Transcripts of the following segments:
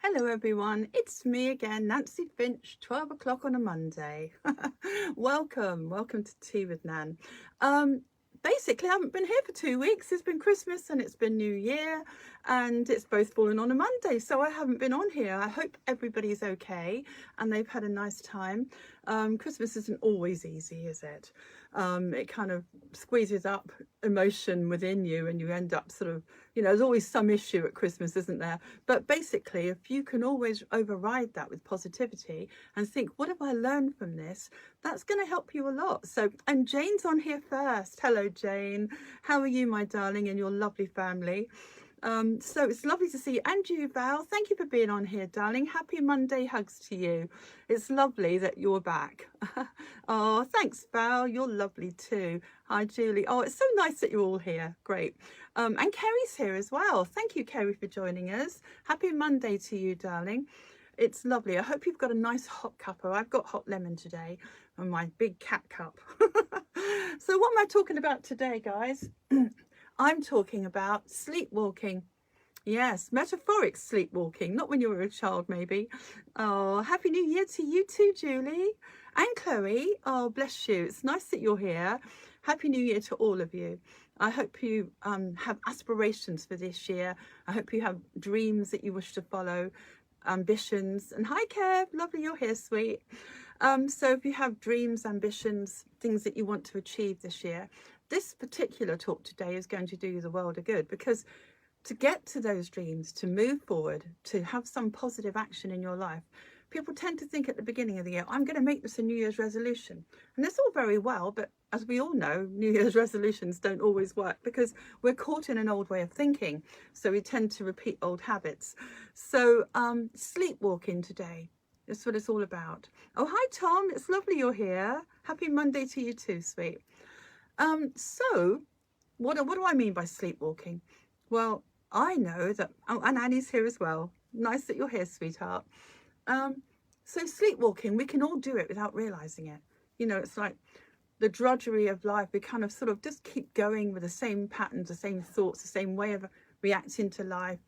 Hello everyone, it's me again, Nancy Finch, 12 o'clock on a Monday. welcome to Tea with Nan. Basically I haven't been here for 2 weeks. It's been Christmas and it's been New Year and it's both fallen on a Monday, so I haven't been on here. I hope everybody's okay and they've had a nice time. Christmas isn't always easy, is it? It kind of squeezes up emotion within you and you end up sort of, there's always some issue at Christmas, isn't there? But basically, if you can always override that with positivity and think, what have I learned from this? That's going to help you a lot. So, and Jane's on here first. Hello, Jane. How are you, my darling, and your lovely family? So it's lovely to see you. And you, Val, thank you for being on here, darling. Happy Monday hugs to you. It's lovely that you're back. Oh, thanks, Val. You're lovely too. Hi, Julie. Oh, it's so nice that you're all here. Great. And Kerry's here as well. Thank you, Kerry, for joining us. Happy Monday to you, darling. It's lovely. I hope you've got a nice hot cuppa. I've got hot lemon today and my big cat cup. So what am I talking about today, guys? I'm talking about sleepwalking. Yes, metaphoric sleepwalking, not when you were a child, maybe. Oh, Happy New Year to you too, Julie. And Chloe, oh, bless you. It's nice that you're here. Happy New Year to all of you. I hope you have aspirations for this year. I hope you have dreams that you wish to follow, ambitions. And hi, Kev, lovely you're here, sweet. So if you have dreams, ambitions, things that you want to achieve this year, this particular talk today is going to do you the world of good, because to get to those dreams, to move forward, to have some positive action in your life, people tend to think at the beginning of the year, I'm going to make this a New Year's resolution. And that's all very well, but as we all know, New Year's resolutions don't always work because we're caught in an old way of thinking. So we tend to repeat old habits. So sleepwalking today. That's what it's all about. Oh, hi, Tom. It's lovely you're here. Happy Monday to you too, sweet. So what do I mean by sleepwalking? Well, I know that, oh, and Annie's here as well. Nice that you're here, sweetheart. So sleepwalking, we can all do it without realizing it. It's like the drudgery of life. We kind of sort of just keep going with the same patterns, the same thoughts, the same way of reacting to life,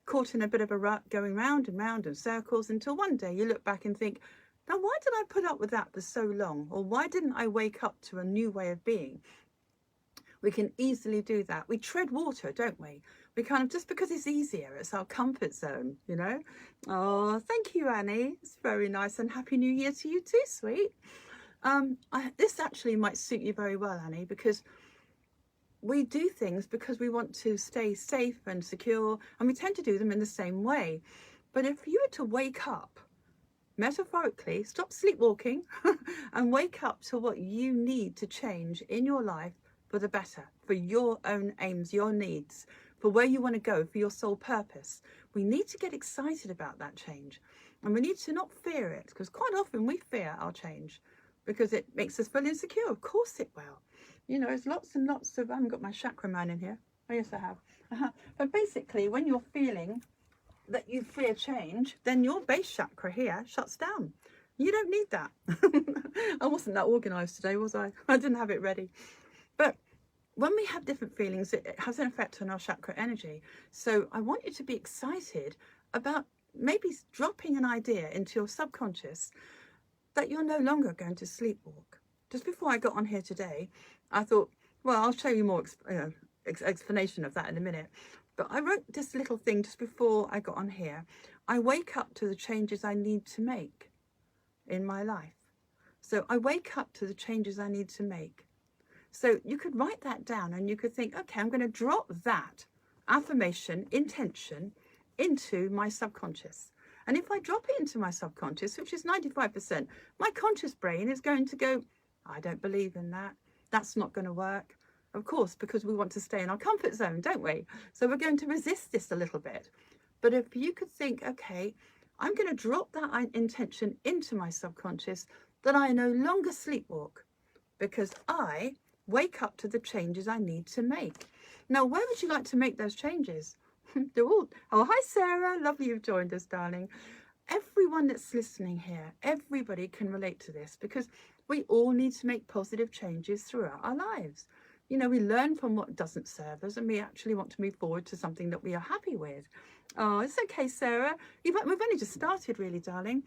caught in a bit of a rut, going round and round in circles until one day you look back and think, now, why did I put up with that for so long? Or why didn't I wake up to a new way of being? We can easily do that. We tread water, don't we? We kind of, just because it's easier, it's our comfort zone, Oh, thank you, Annie. It's very nice. And Happy New Year to you too, sweet. This actually might suit you very well, Annie, because we do things because we want to stay safe and secure, and we tend to do them in the same way. But if you were to wake up, metaphorically, stop sleepwalking and wake up to what you need to change in your life for the better, for your own aims, your needs, for where you want to go, for your sole purpose. We need to get excited about that change, and we need to not fear it, because quite often we fear our change because it makes us feel insecure. Of course it will. There's lots and lots of, I haven't got my chakra man in here. Oh yes, I have. But basically, when you're feeling that you fear change, then your base chakra here shuts down. You don't need that. I wasn't that organized today, was I? I didn't have it ready. But when we have different feelings, it has an effect on our chakra energy. So I want you to be excited about maybe dropping an idea into your subconscious that you're no longer going to sleepwalk. Just before I got on here today, I thought, well, I'll show you more explanation of that in a minute. But I wrote this little thing just before I got on here. I wake up to the changes I need to make in my life. So I wake up to the changes I need to make. So you could write that down and you could think, okay, I'm going to drop that affirmation, intention into my subconscious. And if I drop it into my subconscious, which is 95%, my conscious brain is going to go, I don't believe in that. That's not going to work. Of course, because we want to stay in our comfort zone, don't we? So we're going to resist this a little bit. But if you could think, okay, I'm going to drop that intention into my subconscious, that I no longer sleepwalk because I wake up to the changes I need to make. Now, where would you like to make those changes? They're all, oh, hi, Sarah. Lovely you've joined us, darling. Everyone that's listening here, everybody can relate to this because we all need to make positive changes throughout our lives. You know, we learn from what doesn't serve us, and we actually want to move forward to something that we are happy with. Oh, it's okay, Sarah. We've only just started, really, darling.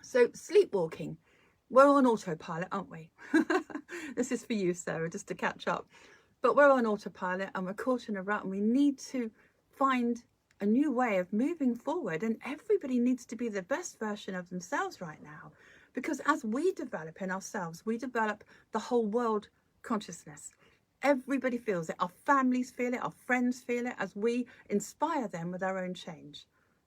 So sleepwalking. We're on autopilot, aren't we? This is for you, Sarah, just to catch up. But we're on autopilot and we're caught in a rut, and we need to find a new way of moving forward. And everybody needs to be the best version of themselves right now, because as we develop in ourselves, we develop the whole world consciousness. Everybody feels it. Our families feel it. Our friends feel it as we inspire them with our own change.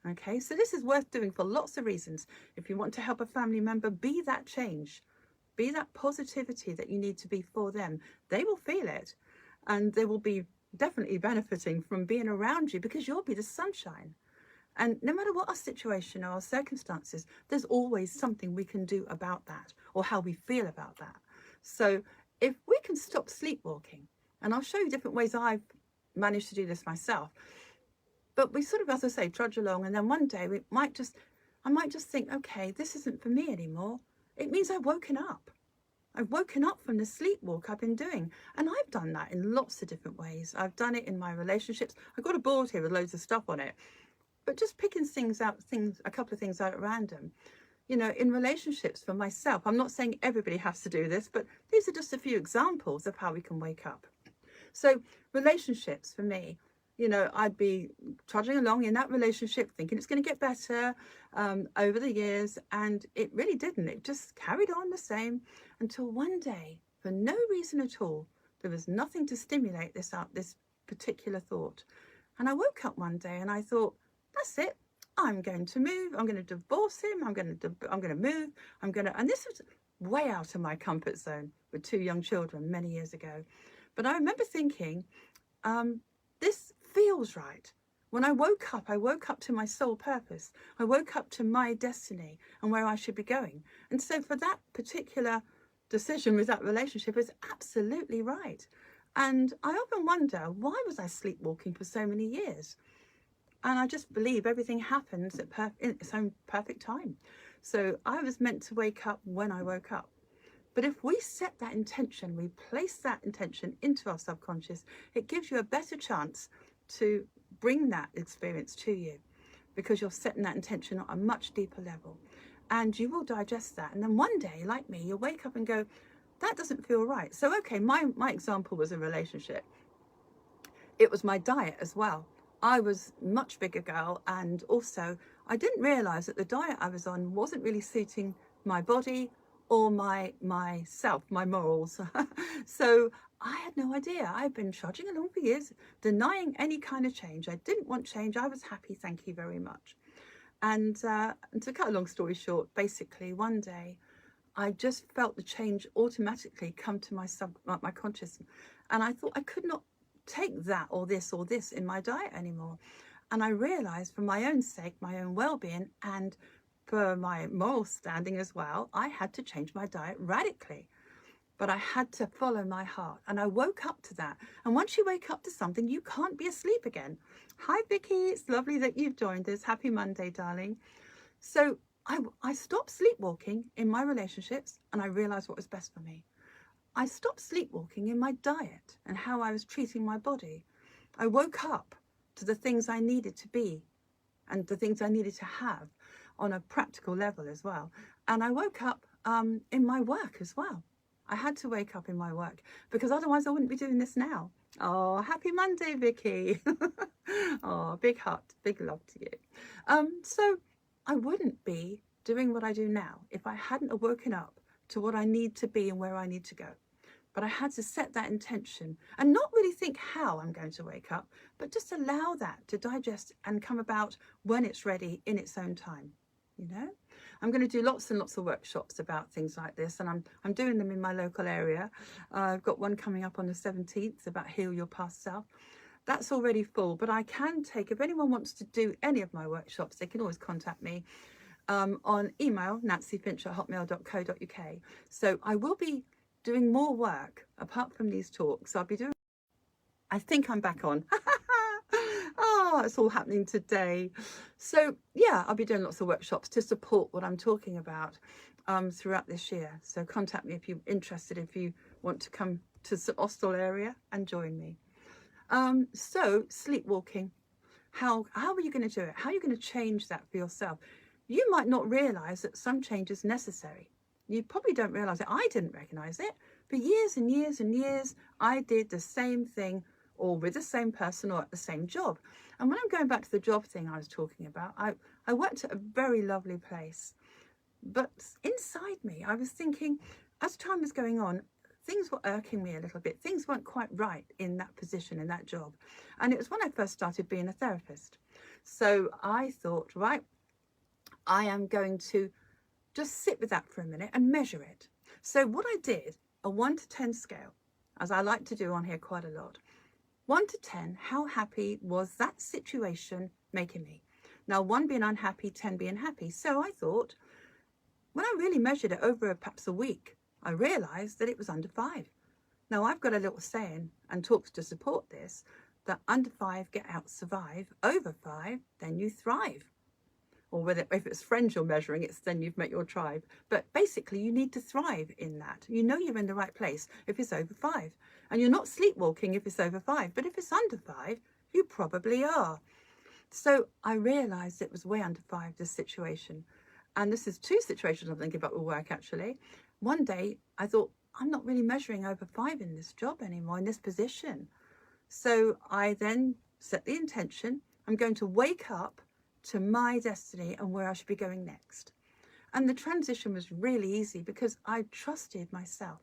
Okay, so this is worth doing for lots of reasons. If you want to help a family member be that change, be that positivity that you need to be for them, they will feel it, and they will be definitely benefiting from being around you, because you'll be the sunshine. And no matter what our situation or our circumstances, there's always something we can do about that, or how we feel about that. So if we can stop sleepwalking, and I'll show you different ways I've managed to do this myself, but we sort of, as I say, trudge along, and then one day I might just think, okay, this isn't for me anymore. It means I've woken up. I've woken up from the sleepwalk I've been doing. And I've done that in lots of different ways. I've done it in my relationships. I've got a board here with loads of stuff on it, but just picking a couple of things out at random. You know, in relationships for myself, I'm not saying everybody has to do this, but these are just a few examples of how we can wake up. So relationships for me, you know, I'd be trudging along in that relationship thinking it's going to get better over the years, and it really didn't. It just carried on the same until one day, for no reason at all, there was nothing to stimulate this particular thought. And I woke up one day and I thought, that's it. I'm going to move. I'm going to divorce him. I'm going to move. And this was way out of my comfort zone with 2 young children many years ago. But I remember thinking, this feels right. When I woke up to my soul purpose. I woke up to my destiny and where I should be going. And so for that particular decision with that relationship is absolutely right. And I often wonder, why was I sleepwalking for so many years? And I just believe everything happens in its own perfect time. So I was meant to wake up when I woke up. But if we set that intention, we place that intention into our subconscious, it gives you a better chance to bring that experience to you, because you're setting that intention at a much deeper level, and you will digest that. And then one day, like me, you'll wake up and go, that doesn't feel right. So, okay, my example was a relationship. It was my diet as well. I was a much bigger girl, and also I didn't realize that the diet I was on wasn't really suiting my body or myself, my morals. So I had no idea. I've been trudging along for years, denying any kind of change. I didn't want change. I was happy, thank you very much. And to cut a long story short, basically one day I just felt the change automatically come to my consciousness, and I thought I could not take that or this in my diet anymore. And I realized, for my own sake, my own well-being, and for my moral standing as well, I had to change my diet radically. But I had to follow my heart, and I woke up to that. And once you wake up to something, you can't be asleep again. Hi Vicky, it's lovely that you've joined us. Happy Monday, darling. So I stopped sleepwalking in my relationships, and I realized what was best for me. I stopped sleepwalking in my diet and how I was treating my body. I woke up to the things I needed to be and the things I needed to have on a practical level as well. And I woke up in my work as well. I had to wake up in my work, because otherwise I wouldn't be doing this now. Oh, happy Monday, Vicky. Oh, big heart, big love to you. So I wouldn't be doing what I do now if I hadn't woken up to what I need to be and where I need to go. But I had to set that intention and not really think how I'm going to wake up, but just allow that to digest and come about when it's ready in its own time. You know, I'm going to do lots and lots of workshops about things like this, and I'm doing them in my local area. I've got one coming up on the 17th about Heal Your Past Self. That's already full, but I can take, if anyone wants to do any of my workshops, they can always contact me on email, nancyfinch@hotmail.co.uk. So I will be doing more work apart from these talks. I'll be doing, I think I'm back on. Oh, it's all happening today. So yeah, I'll be doing lots of workshops to support what I'm talking about throughout this year. So contact me if you're interested, if you want to come to St Austell area and join me. So sleepwalking, how are you going to do it? How are you going to change that for yourself? You might not realize that some change is necessary. You probably don't realize it. I didn't recognize it. For years and years and years, I did the same thing, or with the same person, or at the same job. And when I'm going back to the job thing I was talking about, I worked at a very lovely place. But inside me, I was thinking, as time was going on, things were irking me a little bit. Things weren't quite right in that position, in that job. And it was when I first started being a therapist. So I thought, right, I am going to just sit with that for a minute and measure it. So what I did, a 1 to 10 scale, as I like to do on here quite a lot. 1 to 10, how happy was that situation making me? Now, 1 being unhappy, 10 being happy. So I thought, when I really measured it over perhaps a week, I realized that it was under 5. Now, I've got a little saying and talks to support this, that under 5, get out, survive. Over 5, then you thrive. Or whether, if it's friends you're measuring, it's then you've met your tribe. But basically, you need to thrive in that. You know you're in the right place if it's over 5. And you're not sleepwalking if it's over 5. But if it's under 5, you probably are. So I realized it was way under 5, this situation. And this is 2 situations I'm thinking about will work, actually. One day, I thought, I'm not really measuring over 5 in this job anymore, in this position. So I then set the intention, I'm going to wake up to my destiny and where I should be going next. And the transition was really easy because I trusted myself.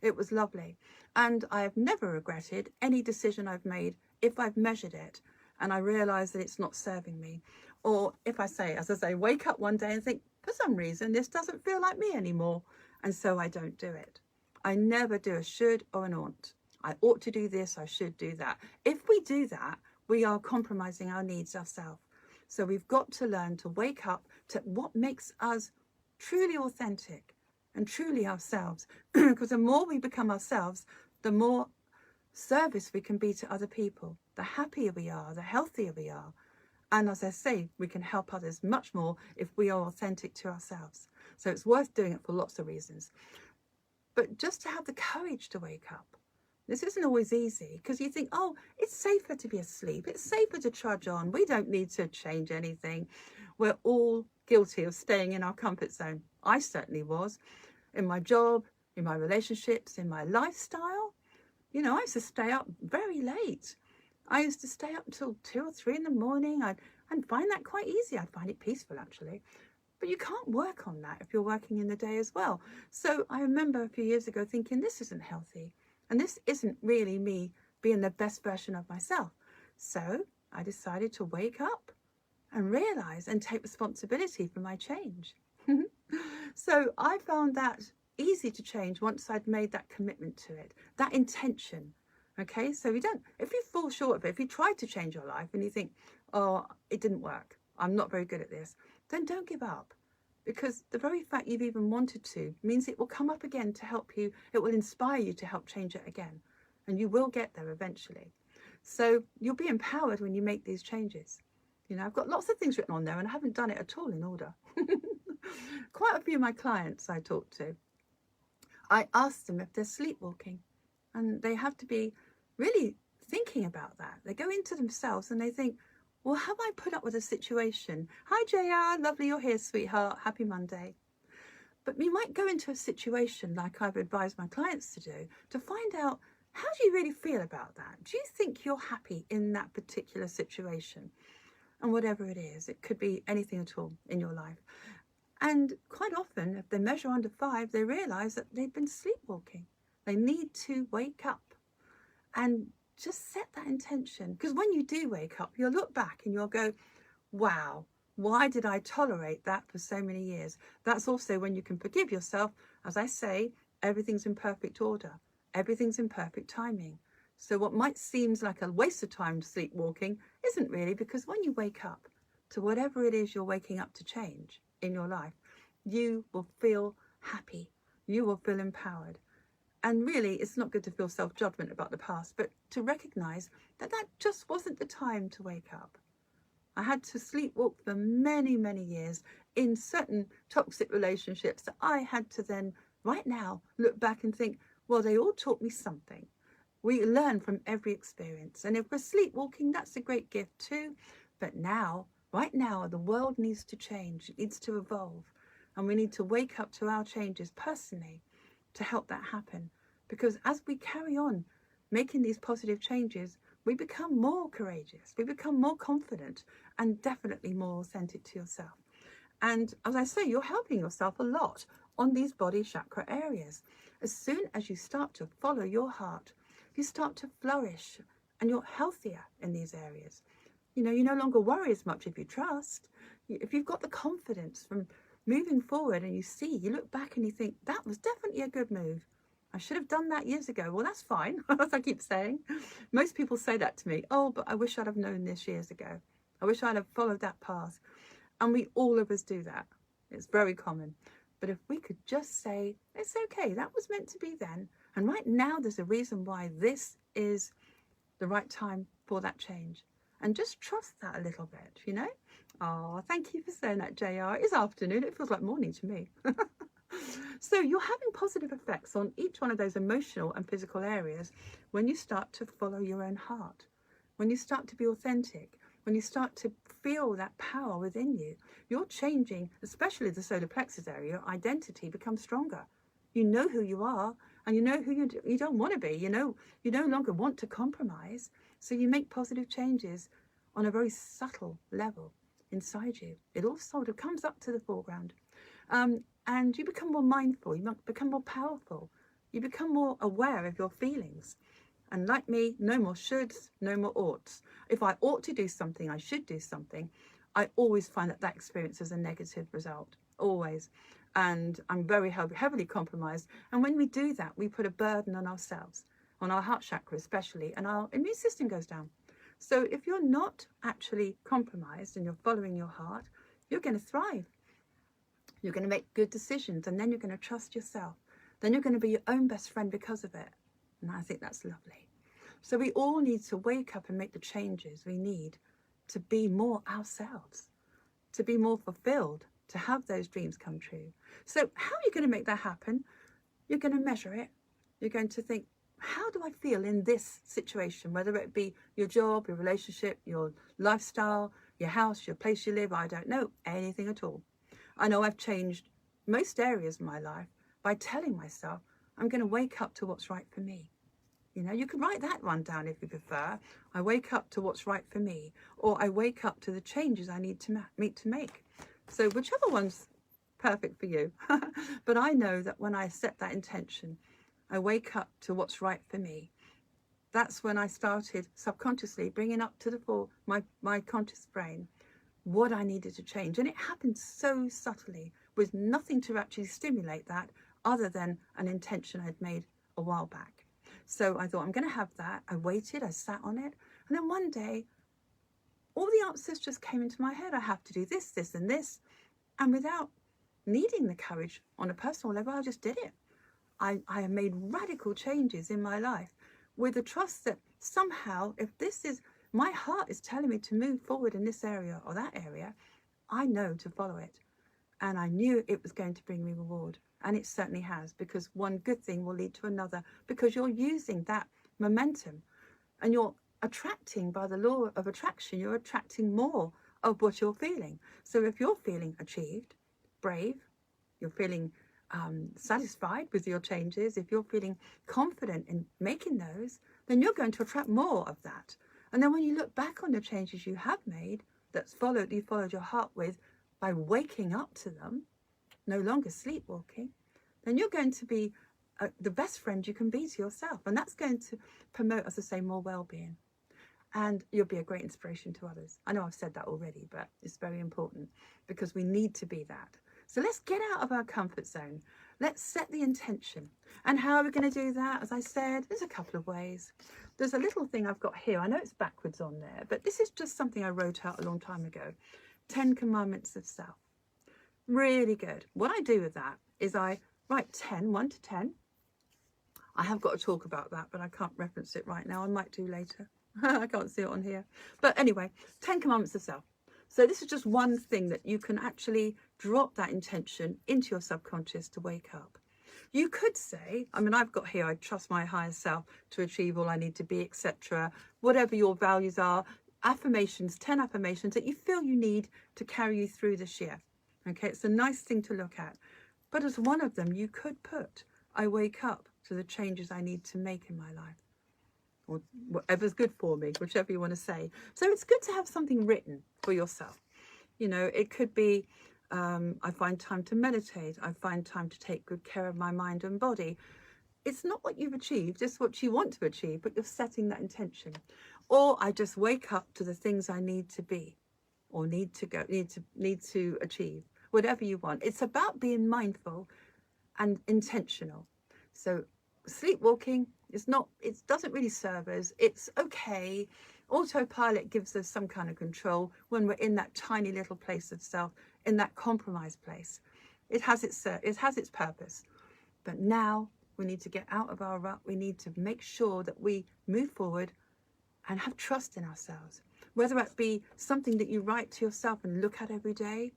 It was lovely. And I have never regretted any decision I've made if I've measured it and I realise that it's not serving me. Or if I say, as I say, wake up one day and think, for some reason, this doesn't feel like me anymore. And so I don't do it. I never do a should or an ought. I ought to do this, I should do that. If we do that, we are compromising our needs ourselves. So we've got to learn to wake up to what makes us truly authentic and truly ourselves. Because the more we become ourselves, the more service we can be to other people. The happier we are, the healthier we are. And as I say, we can help others much more if we are authentic to ourselves. So it's worth doing it for lots of reasons. But just to have the courage to wake up. This isn't always easy because you think, oh, it's safer to be asleep. It's safer to trudge on. We don't need to change anything. We're all guilty of staying in our comfort zone. I certainly was. In my job, in my relationships, in my lifestyle. You know, I used to stay up very late. I used to stay up until 2 or 3 in the morning. I'd find that quite easy. I'd find it peaceful, actually. But you can't work on that if you're working in the day as well. So I remember a few years ago thinking, this isn't healthy. And this isn't really me being the best version of myself. So I decided to wake up and realize and take responsibility for my change. So I found that easy to change once I'd made that commitment to it, that intention. Okay, so if you fall short of it, if you try to change your life and you think, oh, it didn't work, I'm not very good at this, then don't give up. Because the very fact you've even wanted to means it will come up again to help you. It will inspire you to help change it again. And you will get there eventually. So you'll be empowered when you make these changes. You know, I've got lots of things written on there and I haven't done it at all in order. Quite a few of my clients I talk to, I ask them if they're sleepwalking. And they have to be really thinking about that. They go into themselves and they think, well, have I put up with a situation? Hi, JR. Lovely you're here, sweetheart. Happy Monday. But we might go into a situation like I've advised my clients to do to find out, how do you really feel about that? Do you think you're happy in that particular situation? And whatever it is, it could be anything at all in your life. And quite often, if they measure under 5, they realise that they've been sleepwalking. They need to wake up and just set that intention. Because when you do wake up, you'll look back and you'll go, wow, why did I tolerate that for so many years? That's also when you can forgive yourself. As I say, everything's in perfect order. Everything's in perfect timing. So what might seem like a waste of time sleepwalking isn't really, because when you wake up to whatever it is you're waking up to change in your life, you will feel happy. You will feel empowered. And really, it's not good to feel self-judgment about the past, but to recognise that that just wasn't the time to wake up. I had to sleepwalk for many, many years in certain toxic relationships that I had to then, right now, look back and think, Well, they all taught me something. We learn from every experience. And if we're sleepwalking, that's a great gift too. But now, right now, the world needs to change. It needs to evolve. And we need to wake up to our changes personally to help that happen. Because as we carry on making these positive changes, we become more courageous. We become more confident and definitely more authentic to yourself. And as I say, you're helping yourself a lot on these body chakra areas. As soon as you start to follow your heart, you start to flourish and you're healthier in these areas. You know, you no longer worry as much if you trust. If you've got the confidence from moving forward and you look back and you think, that was definitely a good move. I should have done that years ago. Well, that's fine, as I keep saying. Most people say that to me. Oh, but I wish I'd have known this years ago. I wish I'd have followed that path. And we all of us do that. It's very common. But if we could just say, it's okay, that was meant to be then. And right now, there's a reason why this is the right time for that change. And just trust that a little bit, you know? Oh, thank you for saying that, JR. It's afternoon. It feels like morning to me. So you're having positive effects on each one of those emotional and physical areas when you start to follow your own heart, when you start to be authentic, when you start to feel that power within you. You're changing, especially the solar plexus area. Your identity becomes stronger. You know who you are, and you know who you don't want to be. You know, you no longer want to compromise. So you make positive changes on a very subtle level inside you. It all sort of comes up to the foreground. And you become more mindful, you become more powerful, you become more aware of your feelings. And like me, no more shoulds, no more oughts. If I ought to do something, I should do something, I always find that experience has a negative result, always. And I'm very heavily compromised. And when we do that, we put a burden on ourselves, on our heart chakra especially, and our immune system goes down. So if you're not actually compromised and you're following your heart, you're going to thrive. You're going to make good decisions, and then you're going to trust yourself. Then you're going to be your own best friend because of it. And I think that's lovely. So we all need to wake up and make the changes we need to be more ourselves, to be more fulfilled, to have those dreams come true. So how are you going to make that happen? You're going to measure it. You're going to think, how do I feel in this situation? Whether it be your job, your relationship, your lifestyle, your house, your place you live, I don't know, anything at all. I know I've changed most areas of my life by telling myself, I'm going to wake up to what's right for me. You know, you can write that one down if you prefer. I wake up to what's right for me, or I wake up to the changes I need to make. So whichever one's perfect for you. But I know that when I set that intention, I wake up to what's right for me. That's when I started subconsciously bringing up to the fore my conscious brain what I needed to change. And it happened so subtly with nothing to actually stimulate that other than an intention I'd made a while back. So I thought, I'm going to have that. I waited, I sat on it. And then one day, all the answers just came into my head. I have to do this, this, and this. And without needing the courage on a personal level, I just did it. I have made radical changes in my life with the trust that somehow, if this is, my heart is telling me to move forward in this area or that area, I know to follow it. And I knew it was going to bring me reward. And it certainly has, because one good thing will lead to another, because you're using that momentum and you're attracting, by the law of attraction, you're attracting more of what you're feeling. So if you're feeling achieved, brave, you're feeling satisfied with your changes, if you're feeling confident in making those, then you're going to attract more of that. And then when you look back on the changes you have made, you followed your heart with, by waking up to them, no longer sleepwalking, then you're going to be the best friend you can be to yourself. And that's going to promote, as I say, more well-being. And you'll be a great inspiration to others. I know I've said that already, but it's very important because we need to be that. So let's get out of our comfort zone. Let's set the intention. And how are we going to do that? As I said, there's a couple of ways. There's a little thing I've got here. I know it's backwards on there, but this is just something I wrote out a long time ago. 10 Commandments of Self. Really good. What I do with that is I write 10, 1 to 10. I have got to talk about that, but I can't reference it right now. I might do later. I can't see it on here. But anyway, 10 Commandments of Self. So this is just one thing that you can actually drop that intention into your subconscious to wake up. You could say, I mean, I've got here, I trust my higher self to achieve all I need to be, etc. Whatever your values are, affirmations, 10 affirmations that you feel you need to carry you through this year. Okay, it's a nice thing to look at. But as one of them, you could put, I wake up to the changes I need to make in my life. Or whatever's good for me, whichever you want to say. So it's good to have something written for yourself. You know, it could be, I find time to meditate. I find time to take good care of my mind and body. It's not what you've achieved, it's what you want to achieve, but you're setting that intention. Or I just wake up to the things I need to be, or need to achieve, whatever you want. It's about being mindful and intentional. So sleepwalking is not, it doesn't really serve us. It's okay. Autopilot gives us some kind of control when we're in that tiny little place of self, in that compromised place. It has its purpose. But now we need to get out of our rut. We need to make sure that we move forward and have trust in ourselves. Whether it be something that you write to yourself and look at every day,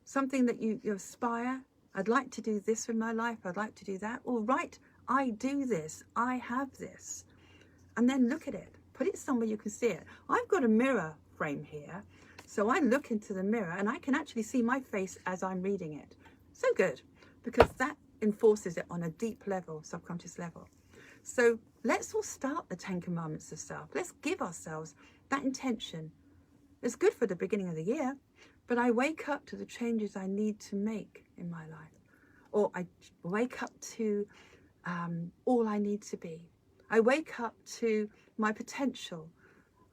something that you aspire, I'd like to do this in my life, I'd like to do that. Or write, I do this, I have this. And then look at it. Put it somewhere you can see it. I've got a mirror frame here. So I look into the mirror and I can actually see my face as I'm reading it. So good, because that enforces it on a deep level, subconscious level. So let's all start the 10 commandments of self. Let's give ourselves that intention. It's good for the beginning of the year, but I wake up to the changes I need to make in my life. Or I wake up to all I need to be. I wake up to my potential.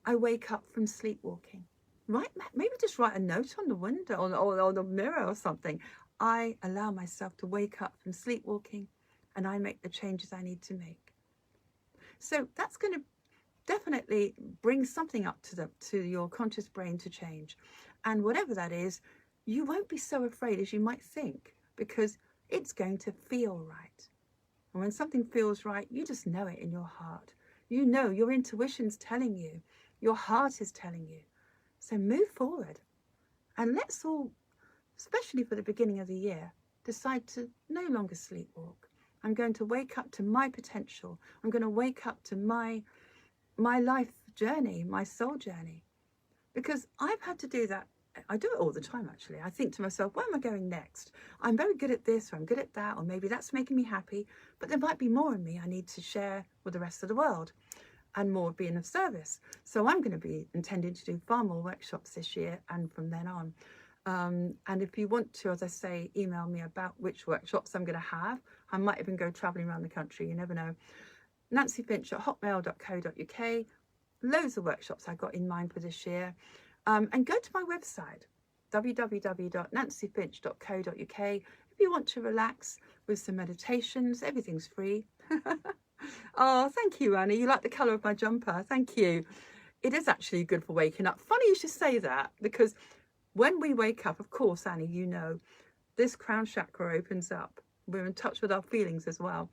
I wake up from sleepwalking. Right? Maybe just write a note on the window or the mirror or something. I allow myself to wake up from sleepwalking and I make the changes I need to make. So that's going to definitely bring something up to your conscious brain to change. And whatever that is, you won't be so afraid as you might think, because it's going to feel right. And when something feels right, you just know it in your heart. You know, your intuition's telling you, your heart is telling you. So move forward. And let's all, especially for the beginning of the year, decide to no longer sleepwalk. I'm going to wake up to my potential. I'm going to wake up to my life journey, my soul journey. Because I've had to do that. I do it all the time, actually. I think to myself, where am I going next? I'm very good at this, or I'm good at that, or maybe that's making me happy, but there might be more in me I need to share with the rest of the world, and more being of service. So I'm going to be intending to do far more workshops this year and from then on. And if you want to, as I say, email me about which workshops I'm going to have. I might even go travelling around the country, you never know. nancyfinch@hotmail.co.uk. Loads of workshops I got in mind for this year. And go to my website, www.nancyfinch.co.uk. If you want to relax with some meditations, everything's free. Oh, thank you, Annie. You like the colour of my jumper. Thank you. It is actually good for waking up. Funny you should say that, because when we wake up, of course, Annie, you know, this crown chakra opens up. We're in touch with our feelings as well.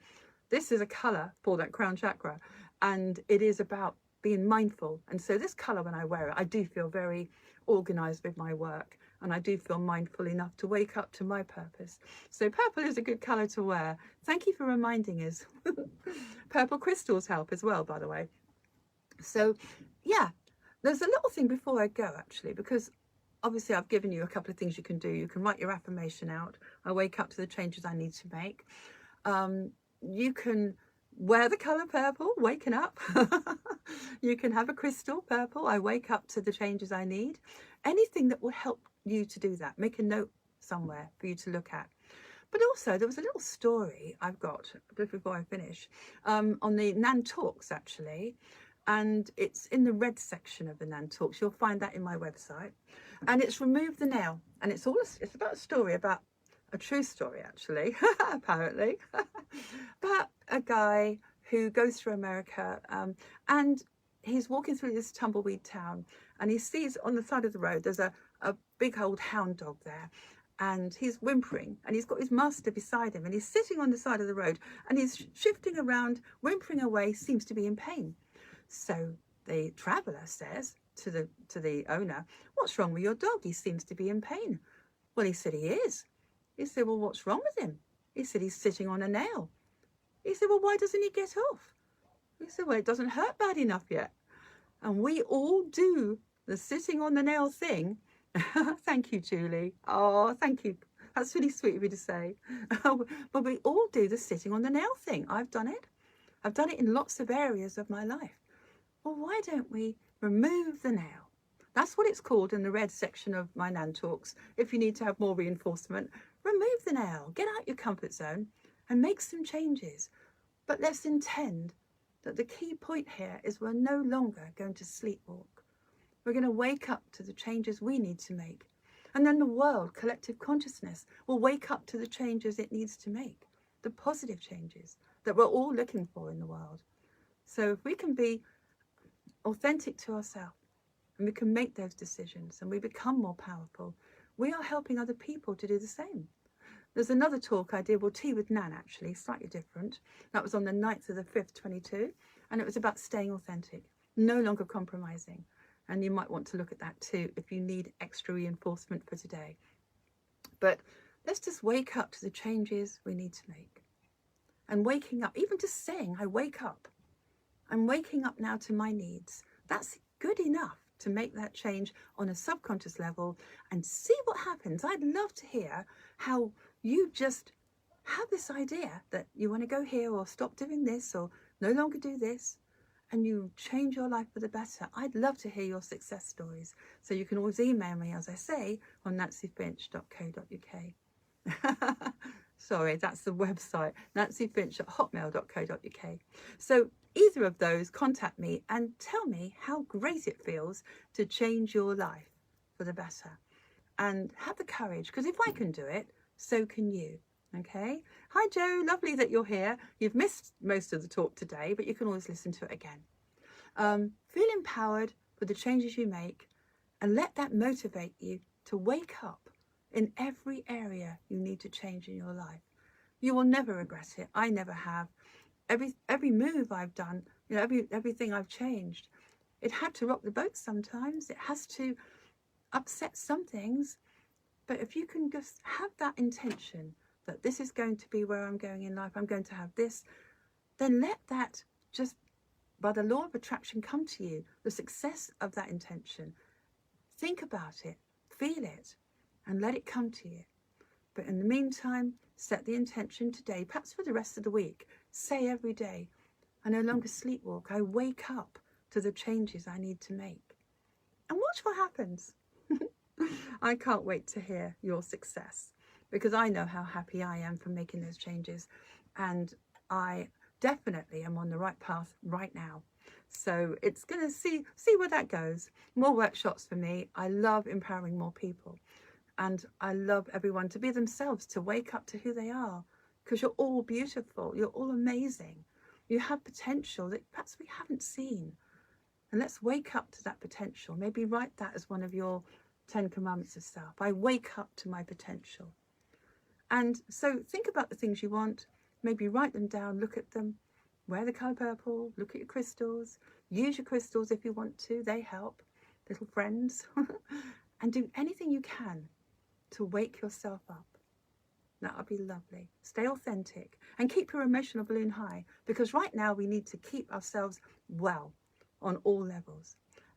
This is a colour for that crown chakra, and it is about being mindful. And so this colour, when I wear it, I do feel very organised with my work, and I do feel mindful enough to wake up to my purpose. So purple is a good colour to wear. Thank you for reminding us. Purple crystals help as well, by the way. So yeah, there's a little thing before I go, actually, because obviously I've given you a couple of things you can do. You can write your affirmation out. I wake up to the changes I need to make. You can wear the colour purple, waking up. You can have a crystal purple. I wake up to the changes I need. Anything that will help you to do that. Make a note somewhere for you to look at. But also, there was a little story I've got, just before I finish, on the Nan Talks, actually. And it's in the red section of the Nan Talks. You'll find that in my website. And it's Remove the Nail. And it's about a story about, a true story, actually, apparently, about a guy who goes through America, and he's walking through this tumbleweed town, and he sees on the side of the road there's a big old hound dog there, and he's whimpering, and he's got his master beside him, and he's sitting on the side of the road, and he's shifting around, whimpering away, seems to be in pain. So the traveller says to the owner, "What's wrong with your dog? He seems to be in pain." Well, he said he is. He said, "Well, what's wrong with him?" He said he's sitting on a nail. He said, well, why doesn't he get off? He said, well, it doesn't hurt bad enough yet. And we all do the sitting on the nail thing. Thank you, Julie. Oh, thank you. That's really sweet of you to say. But we all do the sitting on the nail thing. I've done it. I've done it in lots of areas of my life. Well, why don't we remove the nail? That's what it's called in the red section of my Nan Talks. If you need to have more reinforcement, remove the nail, get out your comfort zone and make some changes. But let's intend that the key point here is we're no longer going to sleepwalk. We're going to wake up to the changes we need to make. And then the world, collective consciousness, will wake up to the changes it needs to make, the positive changes that we're all looking for in the world. So if we can be authentic to ourselves and we can make those decisions and we become more powerful, we are helping other people to do the same. There's another talk I did, well, Tea with Nan actually, slightly different. That was on the 9th of the 5th, 22, and it was about staying authentic, no longer compromising. And you might want to look at that too if you need extra reinforcement for today. But let's just wake up to the changes we need to make. And waking up, even just saying, I wake up. I'm waking up now to my needs. That's good enough to make that change on a subconscious level and see what happens. I'd love to hear how you just have this idea that you want to go here or stop doing this or no longer do this, and you change your life for the better. I'd love to hear your success stories. So you can always email me, as I say, on nancyfinch.co.uk. Sorry, that's the website, nancyfinch@hotmail.co.uk. So either of those, contact me and tell me how great it feels to change your life for the better. And have the courage, because if I can do it, so can you. Okay. Hi, Joe. Lovely that you're here. You've missed most of the talk today, but you can always listen to it again. Feel empowered with the changes you make and let that motivate you to wake up in every area you need to change in your life. You will never regret it. I never have. Every move I've done, you know, everything I've changed, it had to rock the boat sometimes. It has to upset some things. But if you can just have that intention that this is going to be where I'm going in life, I'm going to have this, then let that just, by the law of attraction, come to you, the success of that intention. Think about it, feel it, and let it come to you. But in the meantime, set the intention today, perhaps for the rest of the week. Say every day, I no longer sleepwalk, I wake up to the changes I need to make. And watch what happens. I can't wait to hear your success, because I know how happy I am for making those changes, and I definitely am on the right path right now. So it's going to see where that goes. More workshops for me. I love empowering more people, and I love everyone to be themselves, to wake up to who they are, because you're all beautiful, you're all amazing, you have potential that perhaps we haven't seen, and let's wake up to that potential. Maybe write that as one of your 10 commandments of self. I wake up to my potential. And so think about the things you want, maybe write them down, look at them, wear the colour purple, look at your crystals, use your crystals if you want to, they help, little friends, and do anything you can to wake yourself up. That would be lovely. Stay authentic and keep your emotional balloon high, because right now we need to keep ourselves well on all levels.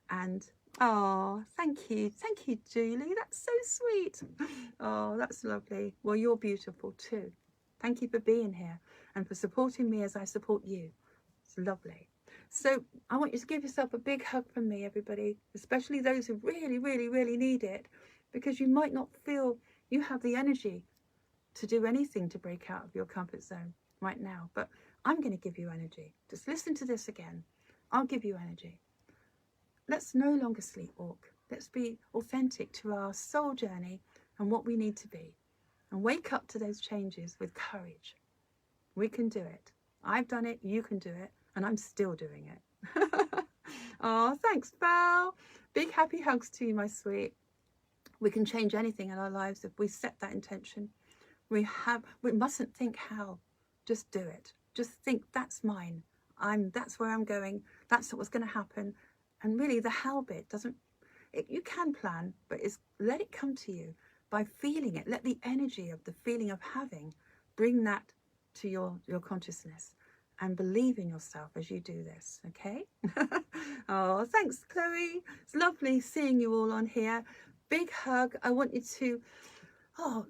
And oh, thank you, Julie. That's so sweet. Oh, that's lovely. Well, you're beautiful too. Thank you for being here and for supporting me as I support you. It's lovely. So I want you to give yourself a big hug from me, everybody, especially those who really, really, really need it, because you might not feel you have the energy to do anything to break out of your comfort zone right now. But I'm going to give you energy. Just listen to this again. I'll give you energy. Let's no longer sleepwalk. Let's be authentic to our soul journey and what we need to be, and wake up to those changes with courage. We can do it. I've done it, you can do it, and I'm still doing it. Oh, thanks, Val. Big happy hugs to you, my sweet. We can change anything in our lives if we set that intention. We mustn't think how, just do it. Just think, that's mine. That's where I'm going. That's what's going to happen. And really the how bit you can plan, but let it come to you by feeling it. Let the energy of the feeling of having Bring that to your consciousness and believe in yourself as you do this, okay? Oh, thanks, Chloe. It's lovely seeing you all on here. Big hug. I want you to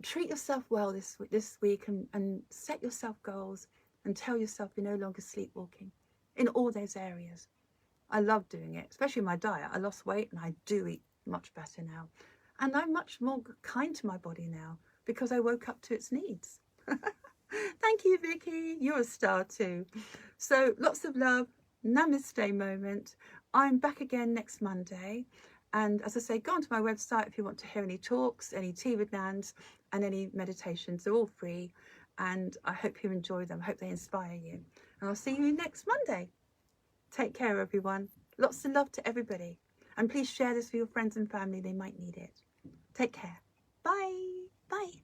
treat yourself well this week and set yourself goals and tell yourself you're no longer sleepwalking in all those areas. I love doing it, especially my diet. I lost weight and I do eat much better now. And I'm much more kind to my body now because I woke up to its needs. Thank you, Vicky. You're a star too. So lots of love. Namaste moment. I'm back again next Monday. And as I say, go onto my website if you want to hear any talks, any tea with Nans, and any meditations. They're all free. And I hope you enjoy them. I hope they inspire you. And I'll see you next Monday. Take care, everyone. Lots of love to everybody. And please share this with your friends and family. They might need it. Take care. Bye. Bye.